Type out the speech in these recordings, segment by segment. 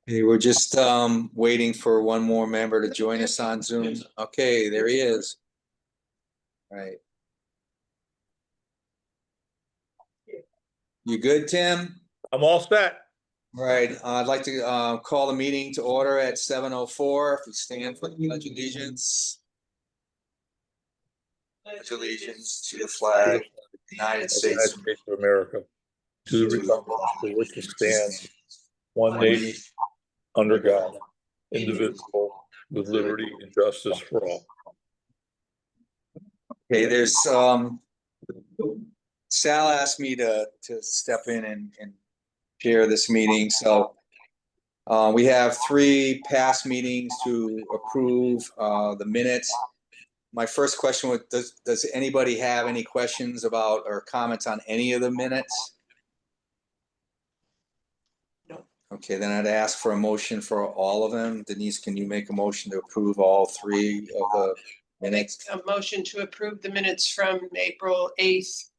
Hey, we're just waiting for one more member to join us on Zoom. Okay, there he is. All right. You good, Tim? I'm all set. All right, I'd like to call the meeting to order at 7:04. If we stand for the pledge of allegiance. Pledge allegiance to the flag of the United United States. States of America, to the republic for which it stands, one nation, under God, indivisible, with liberty and justice for all. Okay, there's Sal asked me to step in and chair this meeting, so we have 3 past meetings to approve the minutes. My first question was, does anybody have any questions about or comments on any of the minutes? No. Okay, then I'd ask for a motion for all of them. Denise, can you make a motion to approve all 3 of the minutes? A motion to approve the minutes from April 8th,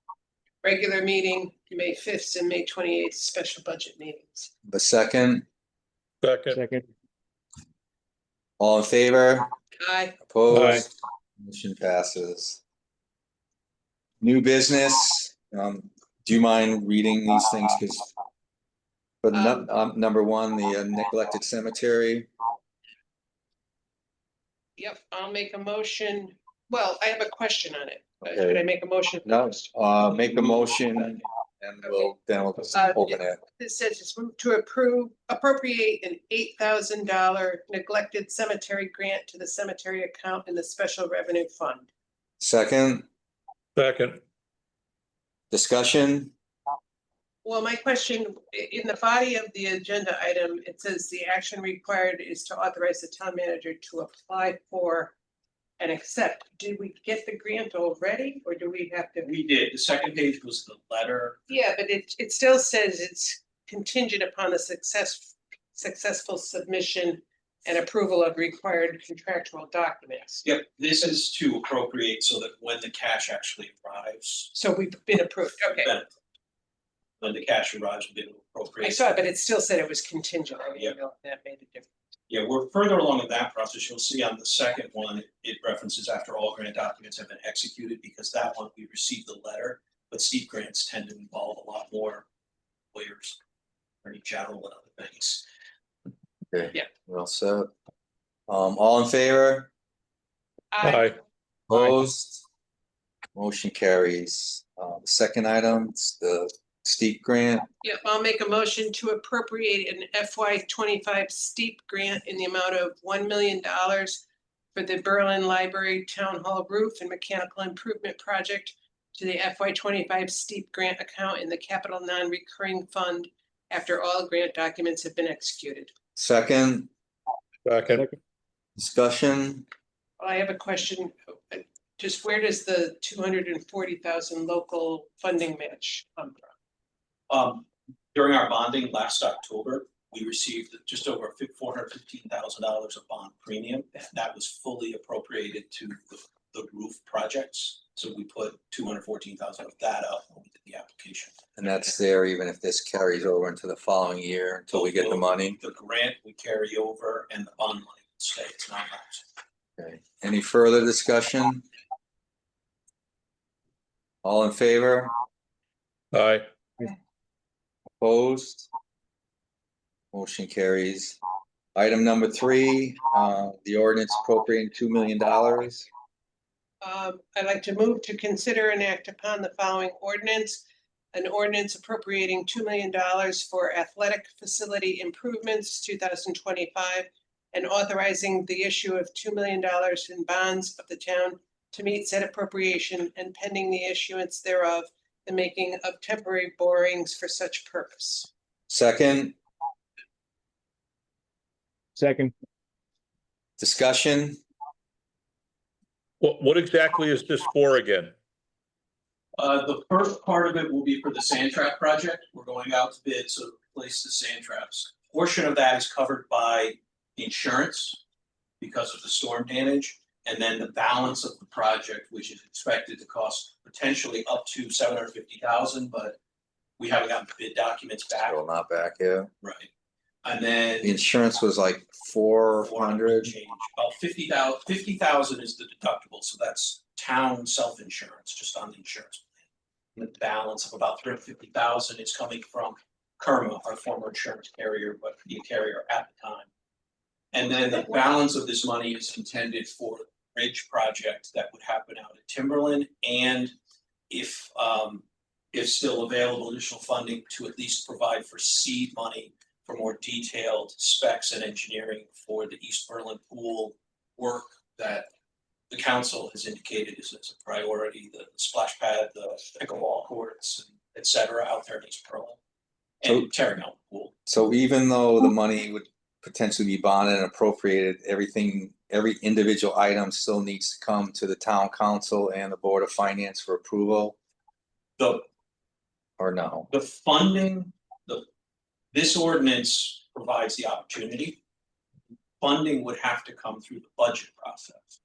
regular meeting, May 5th and May 28th, special budget meetings. The second, Second. all in favor? Aye. Opposed? Motion passes. New business, do you mind reading these things? Because for number 1, the neglected cemetery. Yep, I'll make a motion. Well, I have a question on it. Okay. Should I make a motion? No, make a motion and we'll open it. It says it's moved to appropriate an $8,000 neglected cemetery grant to the cemetery account in the special revenue fund. Second, discussion. Well, my question, in the body of the agenda item, it says the action required is to authorize the town manager to apply for and accept. Did we get the grant already, or do we have to? We did. The second page was the letter. Yeah, but it still says it's contingent upon the successful submission and approval of required contractual documents. Yep, this is to appropriate so that when the cash actually arrives. So we've been approved, okay. When the cash arrives, we'll be able to appropriate. I saw it, but it still said it was contingent. I Yeah. didn't know if that made a difference. Yeah, we're further along in that process. You'll see on the second one, it references after all grant documents have been executed, because that one, we received the letter, but steep grants tend to involve a lot more lawyers, attorney general and other things. Okay. Yeah. Well set. All in favor? Aye. Opposed? Motion carries. The second item, it's the steep grant. Yep, I'll make a motion to appropriate an FY25 steep grant in the amount of $1 million for the Berlin Library Town Hall roof and mechanical improvement project to the FY25 steep grant account in the capital non-recurring fund after all grant documents have been executed. Second, discussion. I have a question. Just where does the 240,000 local funding match come from? During our bonding last October, we received just over $415,000 of bond premium. That was fully appropriated to the roof projects. So we put 214,000 of that up when we did the application. And that's there even if this carries over into the following year until we get the money. The grant we carry over and the bond money will stay. It's not lapsed. Okay. Any further discussion? All in favor? Aye. Opposed? Motion carries. Item number 3, the ordinance appropriating $2 million. I'd like to move to consider and act upon the following ordinance. An ordinance appropriating $2 million for athletic facility improvements, 2025, and authorizing the issue of $2 million in bonds of the town to meet said appropriation and pending the issuance thereof, the making of temporary borrowings for such purpose. Second, discussion. What exactly is this for again? The first part of it will be for the sand trap project. We're going out to bid, so replace the sand traps. Portion of that is covered by insurance because of the storm damage. And then the balance of the project, which is expected to cost potentially up to $750,000, but we haven't gotten bid documents back. Still not back yet. Right. And then The insurance was like 400. change, about 50,000 is the deductible, so that's town self-insurance, just on the insurance plan. The balance of about 350,000 is coming from Kerma, our former insurance carrier, but the carrier at the time. And then the balance of this money is intended for the bridge project that would happen out at Timberland, and if still available, additional funding to at least provide for seed money for more detailed specs and engineering for the East Berlin pool work that the council has indicated is a priority, the splash pad, the pickleball courts, et cetera, out there in East Berlin. And tearing out the pool. So even though the money would potentially be bonded and appropriated, every individual item still needs to come to the town council and the Board of Finance for approval, or no? The funding, this ordinance provides the opportunity. Funding would have to come through the budget process.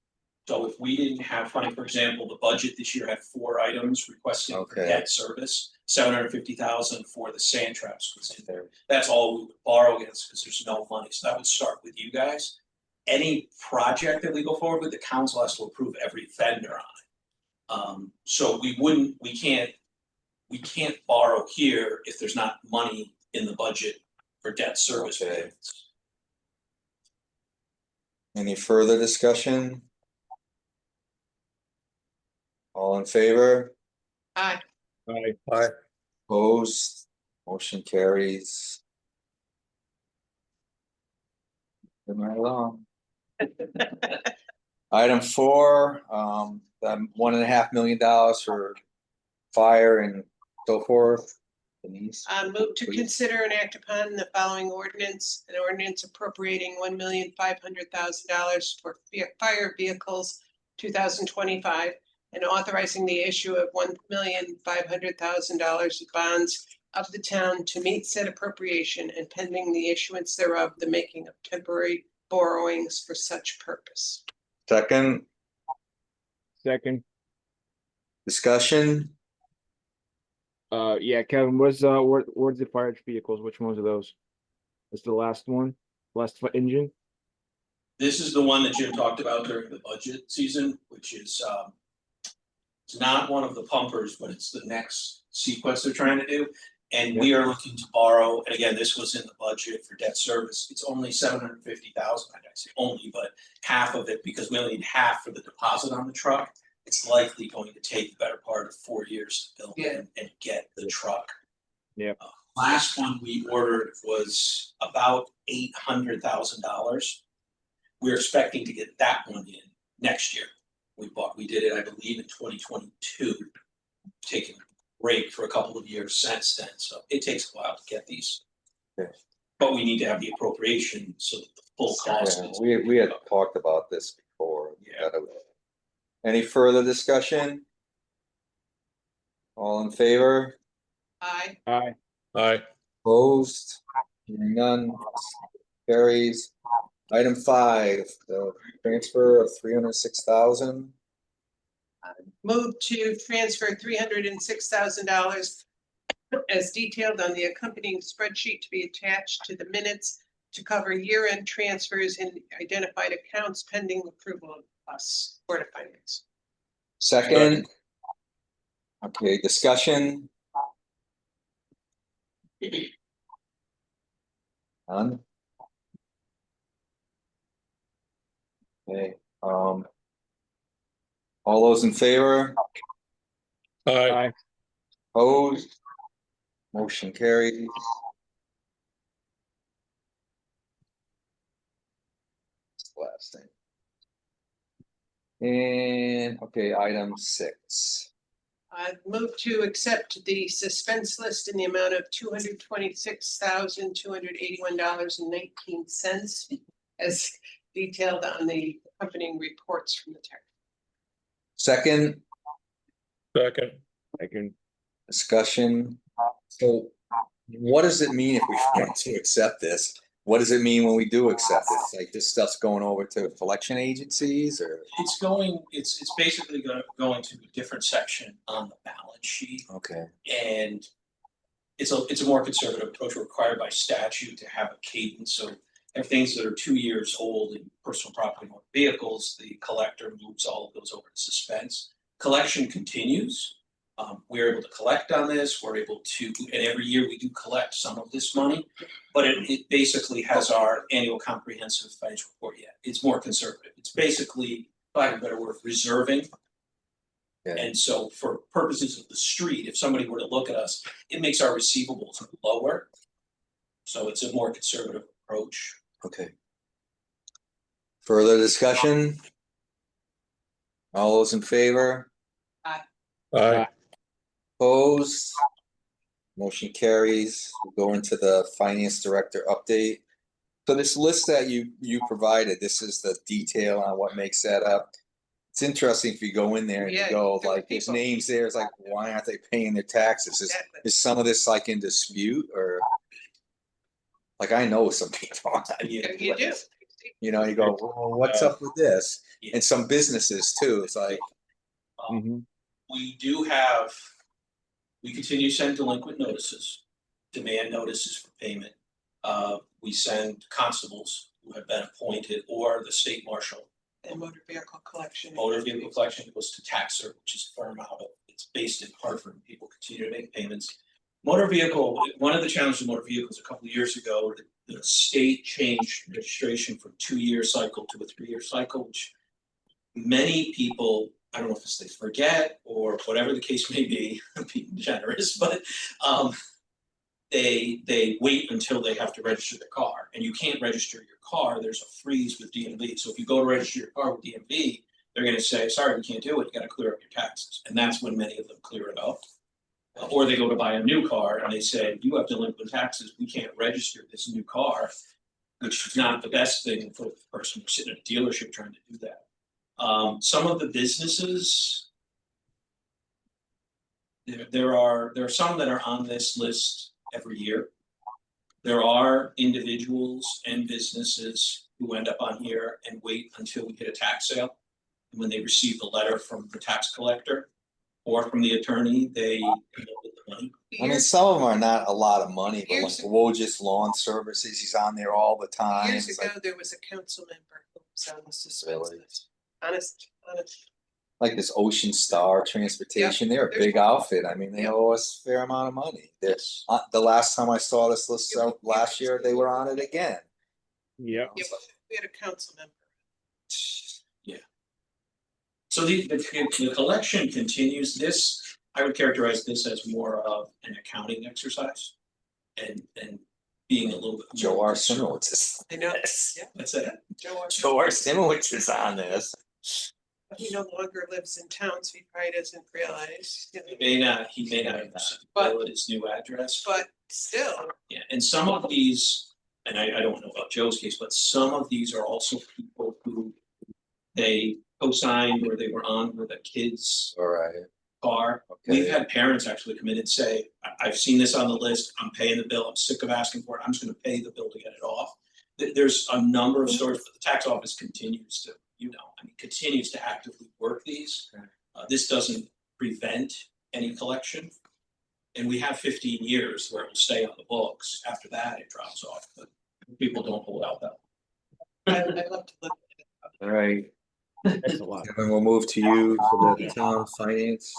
So if we didn't have funding, for example, the budget this year had 4 items requesting for Okay. debt service, 750,000 for the sand traps was in there. That's all we would borrow against because there's no money. So that would start with you guys. Any project that we go forward with, the council has to approve every vendor on it. So we can't borrow here if there's not money in the budget for debt service Okay. payments. Any further discussion? All in favor? Aye. Aye. Opposed? Motion carries. Moving right along. Item 4, the $1.5 million for fire and so forth. Denise? Move to Please. consider and act upon the following ordinance, an ordinance appropriating $1,500,000 for fire vehicles 2025 and authorizing the issue of $1,500,000 of bonds of the town to meet said appropriation and pending the issuance thereof, the making of temporary borrowings for such purpose. Second, Second. discussion? Yeah, Kevin, where's the fire vehicles? Which ones are those? Is the last one? Last engine? This is the one that Jim talked about during the budget season, which is it's not one of the pumpers, but it's the next sequence they're trying to do. And we are looking to borrow, and again, this was in the budget for debt service. It's only 750,000, I say only, but half of it, because we only need half for the deposit on the truck. It's likely going to take the better part of 4 years to build and get the truck. Yep. Last one we ordered was about $800,000. We're expecting to get that one in next year. We did it, I believe, in 2022. Taking a break for a couple of years since then, so it takes a while to get these. Okay. But we need to have the appropriation so that the full cost Yeah, is. we had talked about this before. Yeah. Any further discussion? All in favor? Aye. Aye. Aye. Opposed? Hearing none. Carries. Item 5, the transfer of $306,000. Move to transfer $306,000 as detailed on the accompanying spreadsheet to be attached to the minutes to cover year-end transfers in identified accounts pending approval of us, Board of Finance. Second. Okay, discussion? None? Okay, all those in favor? Aye. Aye. Opposed? Motion carries. That's the last thing. And, okay, item 6. Move to accept the suspense list in the amount of $226,281.19 as detailed on the accompanying reports from the town. Second, Second. Second. discussion. So what does it mean if we want to accept this? What does it mean when we do accept it? Like this stuff's going over to collection agencies or? It's basically going to a different section on the balance sheet. Okay, And it's a more conservative approach. We're required by statute to have a cadence. So things that are 2 years old in personal property motor vehicles, the collector moves all of those over to suspense. Collection continues. We're able to collect on this. We're able to, and every year we do collect some of this money, but it basically has our annual comprehensive financial report yet. It's more conservative. It's basically, by a better word, reserving. Yeah. And so for purposes of the street, if somebody were to look at us, it makes our receivables lower. So it's a more conservative approach. Okay. Further discussion? All those in favor? Aye. Opposed? Motion carries. We'll go into the finance director update. So this list that you provided, this is the detail on what makes that up. It's interesting if you go in there and you Yeah, go there are like, there's people. names there, it's like, why aren't they paying their taxes? Exactly. Is some of this like in dispute or? Like I know some people on that. You do. You know, you go, well, what's up with this? And some businesses too, it's like, Mhm. We continue to send delinquent notices, demand notices for payment. We send constables who have been appointed or the state marshal. And motor vehicle collection. Motor vehicle collection goes to Taxer, which is a firm out of, it's based in Hartford. People continue to make payments. Motor vehicle, one of the challenges of motor vehicles a couple of years ago, the state changed registration from 2-year cycle to a 3-year cycle, which many people, I don't know if it's they forget or whatever the case may be, I'm being generous, but they wait until they have to register their car, and you can't register your car. There's a freeze with DMV. So if you go to register your car with DMV, they're going to say, sorry, we can't do it. You got to clear up your taxes. And that's when many of them clear it up. Or they go to buy a new car and they say, you have delinquent taxes. We can't register this new car, which is not the best thing for the person who's sitting at a dealership trying to do that. Some of the businesses, there are some that are on this list every year. There are individuals and businesses who end up on here and wait until we get a tax sale. And when they receive the letter from the tax collector or from the attorney, they end up with the money. I mean, some of them are not a lot of money, but like Years- Wojcic's Lawn Services, he's on there all the time. Years It's ago, like, there was a council member who was on the suspense Really? list. Honest. like this Ocean Star Transportation, they're a there's big one. outfit. I mean, they Yep. owe us a fair amount of money. Yes. The last time I saw this list Yeah, out last year, they were on it again. Yep. Yeah, but we had a council member. So the collection continues. This, I would characterize this as more of an accounting exercise and being a little bit. Joe more Arsimowitz is. I know. Yes. Yeah. That's it. Joe Arsimowitz is on this. He no longer lives in town, so he probably doesn't realize, you know. He may not have received But- the bill at his new address. But still, Yeah, and some of these, and I don't know about Joe's case, but some of these are also people who they co-signed or they were on with a kid's All right, car. We've okay. had parents actually come in and say, I've seen this on the list, I'm paying the bill, I'm sick of asking for it, I'm just gonna pay the bill to get it off. There's a number of stories, but the tax office continues to, continues to actively work these. This doesn't prevent any collection. And we have 15 years where it will stay on the books. After that, it drops off, but people don't hold out that long. I'd love to look at it. All right, That's a lot. Kevin, we'll move to you for the town finance.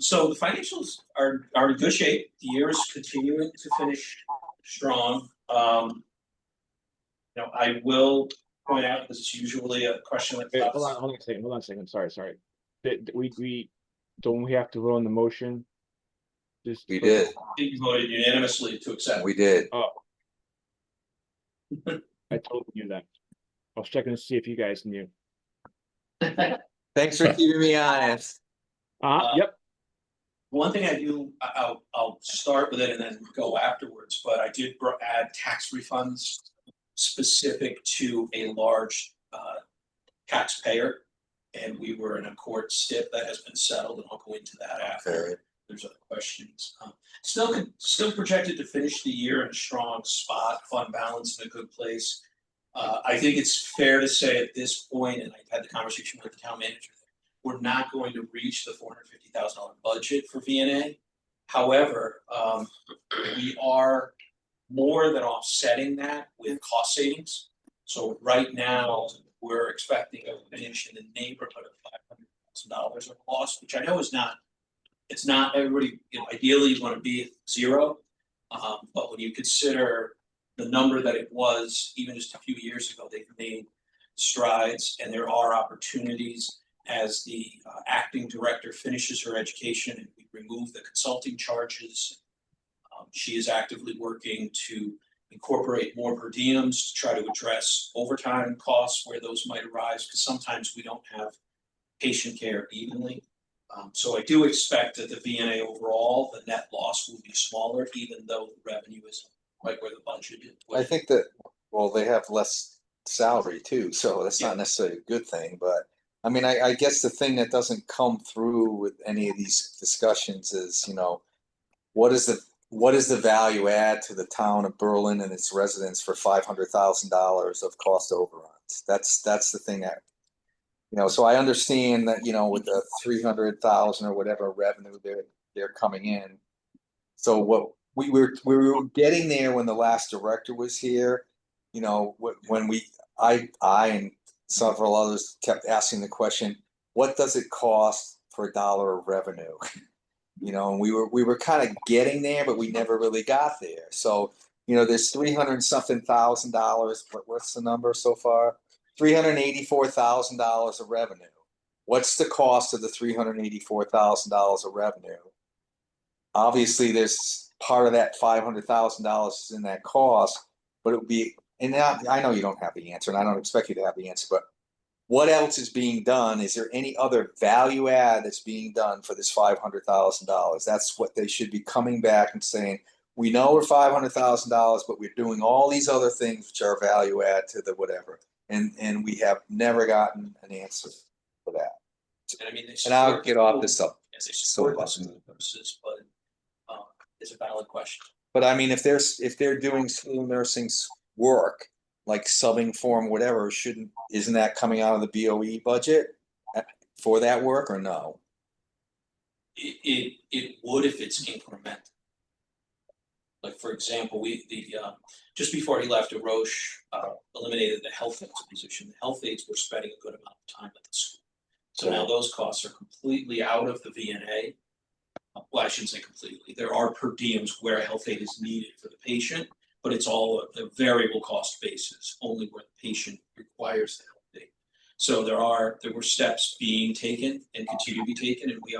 So the financials are in good shape. The year is continuing to finish strong. I will point out, because it's usually a question that Wait, comes. hold on a second, sorry. Don't we have to vote on the motion? Just We for- did, You voted unanimously to accept. we did. Oh. I totally knew that. I was checking to see if you guys knew. Thanks for keeping me honest. Yep, One thing I do, I'll start with it and then go afterwards, but I did add tax refunds specific to a large taxpayer. And we were in a court stip that has been settled, and I'll go into that after. Okay. There's other questions. Still projected to finish the year in a strong spot, fund balance in a good place. I think it's fair to say at this point, and I've had the conversation with the town manager, we're not going to reach the $450,000 budget for VNA. However, we are more than offsetting that with cost savings. So right now, we're expecting a finish in the neighborhood of $500,000 of loss, which I know is not, it's not everybody, ideally you want to be at zero. But when you consider the number that it was even just a few years ago, they've made strides, and there are opportunities as the acting director finishes her education and we remove the consulting charges. She is actively working to incorporate more per diems to try to address overtime costs where those might arise, because sometimes we don't have patient care evenly. So I do expect that the VNA overall, the net loss will be smaller, even though the revenue isn't quite where the budget is. I think that, well, they have less salary too, so that's not necessarily a good thing, but I mean, I guess the thing that doesn't come through with any of these discussions is, you know, what is the value add to the town of Berlin and its residents for $500,000 of cost overruns? That's the thing that, you know, so I understand that, you know, with the 300,000 or whatever revenue they're coming in. So what we were getting there when the last director was here, you know, when I and several others kept asking the question, what does it cost for $1 of revenue? You know, and we were kind of getting there, but we never really got there. So, you know, there's 300 something thousand dollars. What's the number so far? $384,000 of revenue. What's the cost of the $384,000 of revenue? Obviously, there's part of that $500,000 is in that cost, but it would be, and now I know you don't have the answer, and I don't expect you to have the answer, but what else is being done? Is there any other value add that's being done for this $500,000? That's what they should be coming back and saying. We know we're $500,000, but we're doing all these other things which are value add to the whatever, and we have never gotten an answer for that. And I mean, And I'll get off this up. Yes, they support this purposes, but it's a valid question. But I mean, if they're doing school nursing work, like subbing form, whatever, isn't that coming out of the BOE budget for that work or no? It would if it's incremental. Like, for example, just before he left, Roche eliminated the health aides position. The health aides were spending a good amount of time at the school. So now those costs are completely out of the VNA. Well, I shouldn't say completely. There are per diems where a health aide is needed for the patient, but it's all a variable cost basis, only where the patient requires the health aide. So there were steps being taken and continue to be taken, and we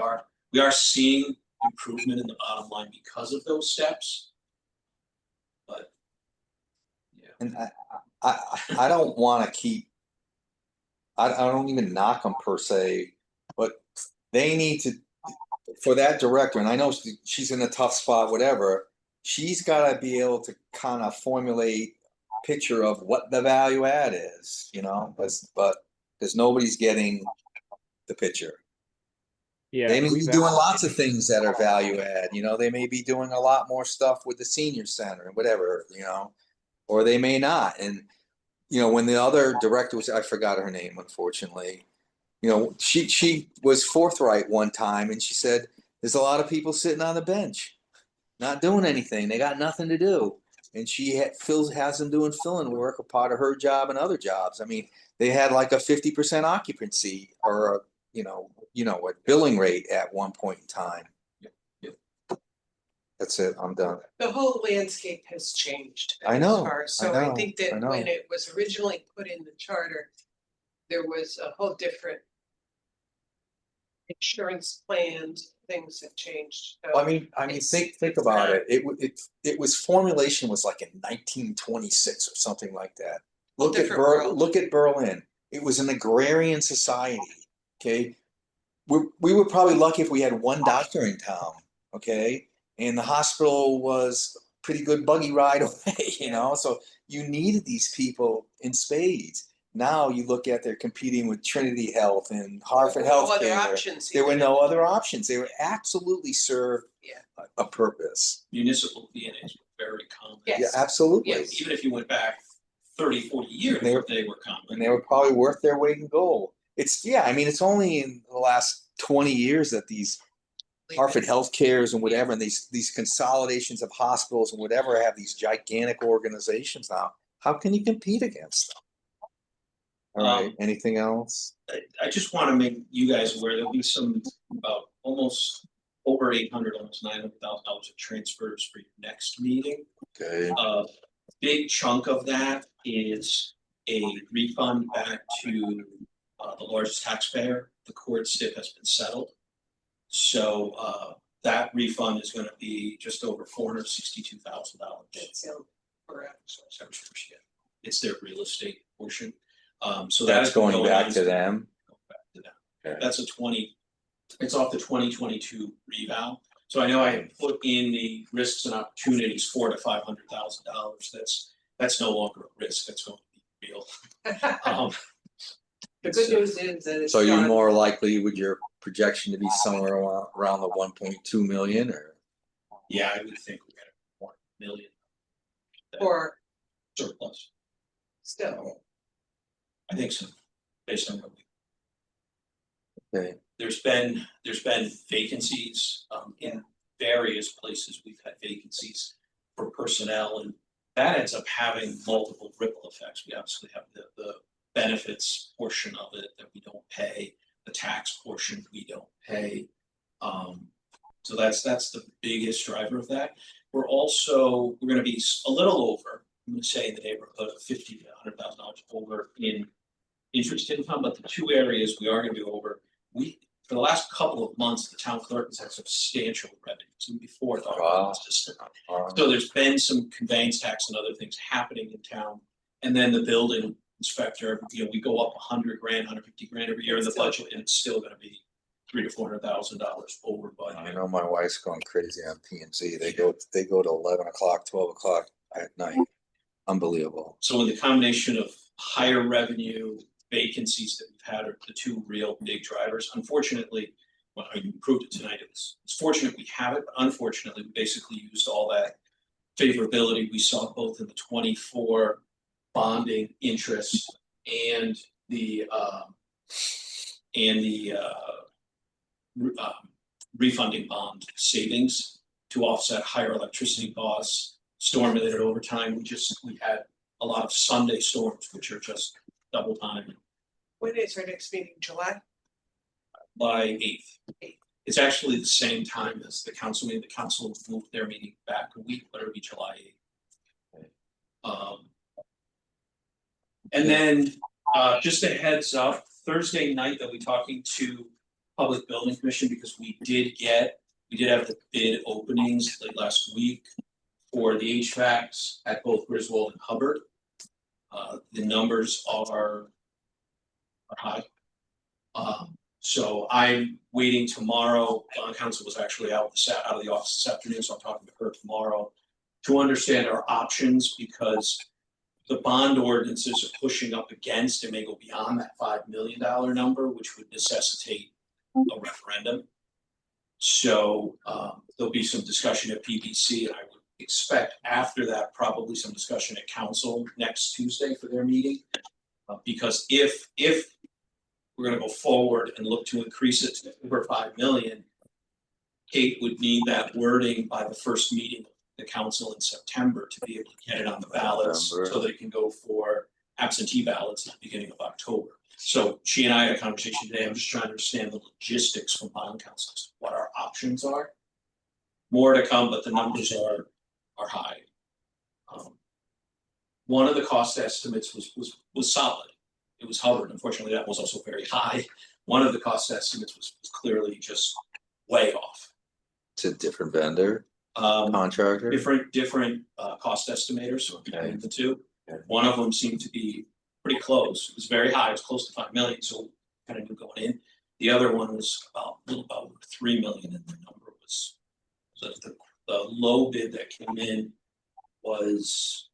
are seeing improvement in the bottom line because of those steps. But yeah. And I don't want to keep. I don't even knock them per se, but they need to, for that director, and I know she's in a tough spot, whatever, she's got to be able to kind of formulate a picture of what the value add is, you know, but because nobody's getting the picture. Yeah, They may be doing lots of things that are value add, you know, they may be doing a lot more stuff with the senior center and whatever, you know, or they may not. And, you know, when the other director was, I forgot her name, unfortunately, you know, she was forthright one time and she said, there's a lot of people sitting on the bench, not doing anything. They got nothing to do. And she has them doing fill-in work, a part of her job and other jobs. I mean, they had like a 50% occupancy or, you know, what billing rate at one point in time. That's it. I'm done. The whole landscape has changed. I know, as far as- So I I know, think I that know. when it was originally put in the charter, there was a whole different insurance plans, things have changed. So I mean, think about it. It was formulation was like in 1926 or something like that. Whole different world. Look at Berlin. It was an agrarian society. Okay, we were probably lucky if we had one doctor in town. Okay, and the hospital was a pretty good buggy ride away. You know, so you needed these people in spades. Now you look at they're competing with Trinity Health and Hartford No other Healthcare. options. There were no other options. They were absolutely served a purpose. Municipal VNAs were very common. Yes. Yeah, absolutely. Yes. Even if you went back 30, 40 years, They were- they were common. And they were probably worth their weight in gold. I mean, it's only in the last 20 years that these Hartford Healthcares and whatever, and these consolidations of hospitals and whatever have these gigantic organizations now. How can you compete against them? All right, anything else? I just want to make you guys aware there'll be some about almost over $800, almost $900,000 of transfers for your next meeting. Okay, Big chunk of that is a refund back to the largest taxpayer. The court STIP has been settled. So that refund is going to be just over $462,000. It's their real estate portion. So that's going back on to them. back to them. Okay. That's it's off the 2022 reval. So I know I had put in the risks and opportunities $400,000 to $500,000. That's no longer a risk. That's going to be real. The good news is that it's So you're done. more likely with your projection to be somewhere around the 1.2 million, or? Yeah, I would think we're gonna 1 million Or surplus. still, I think so, based on what Okay, there's been vacancies in various places. We've had vacancies for personnel, and that ends up having multiple ripple effects. We obviously have the benefits portion of it that we don't pay, the tax portion we don't pay. So that's the biggest driver of that. We're going to be a little over. I'm going to say in the neighborhood of $50,000 to $100,000 over in interest income, but the two areas we are going to be over. For the last couple of months, the town clerk has had substantial revenues, even before the Wow. system. So there's been some conveyance tax and other things happening in town. And then the building inspector, we go up $100,000, $150,000 every year in the budget, and it's still gonna be $300,000 to $400,000 over I budget. know my wife's going crazy on P&Z. They go to 11 o'clock, 12 o'clock at night. Unbelievable. So in the combination of higher revenue, vacancies that we've had are the two real big drivers. Unfortunately, well, I proved it tonight. It's fortunate we have it, but unfortunately, we basically used all that favorability we saw both in the 24 bonding interest and the refunding bond savings to offset higher electricity costs, storm-related overtime. We had a lot of Sunday storms, which are just double time. when is our next meeting, July? By 8th. It's actually the same time as the council meeting. The council moved their meeting back a week, but it'll be July 8th. And then just a heads up, Thursday night they'll be talking to Public Building Commission because we did have the bid openings late last week for the HVACs at both Griswold and Hubbard. The numbers are high. So I'm waiting tomorrow. Bond counsel was actually out of the office this afternoon, so I'm talking to her tomorrow to understand our options, because the bond ordinances are pushing up against and may go beyond that $5 million number, which would necessitate a referendum. So there'll be some discussion at PBC, and I would expect after that probably some discussion at council next Tuesday for their meeting. Because if we're going to go forward and look to increase it to over 5 million, Kate would need that wording by the first meeting of the council in September to be able to get it on the ballots so that it can go for absentee ballots at the beginning of October. So she and I had a conversation today. I'm just trying to understand the logistics from bond council, what our options are. More to come, but the numbers are high. One of the cost estimates was solid. It was Hubbard. Unfortunately, that was also very high. One of the cost estimates was clearly just way off. It's a different vendor, contractor. Different cost estimaters between the two. Okay. One of them seemed to be pretty close. It was very high. It was close to 5 million, so kind of knew going in. The other one was a little about 3 million, and the number was the low bid that came in was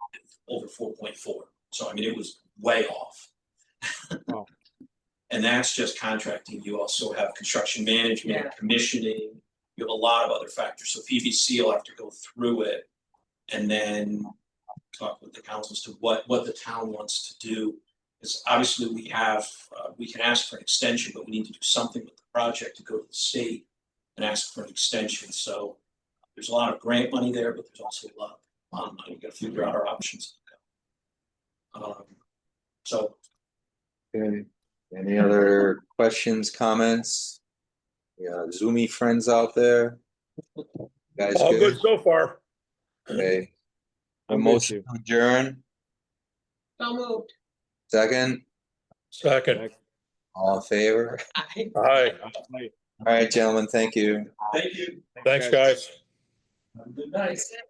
over 4.4. So I mean, it was way off. Wow. And that's just contracting. You also have construction management, Yeah. commissioning. You have a lot of other factors. So PBC will have to go through it and then talk with the council as to what the town wants to do. Because obviously we can ask for an extension, but we need to do something with the project to go to the state and ask for an extension. So there's a lot of grant money there, but there's also a lot of bond money. We gotta figure out our options. So Okay. Any other questions, comments? Yeah, Zoomy friends out there? Guys All good good? so far. Okay. A I'm good motion too. to adjourn, So moved. second, Second. all in favor? Aye. Aye. All right, gentlemen, thank you. thank you. Thanks, guys. Have a good night. That's it.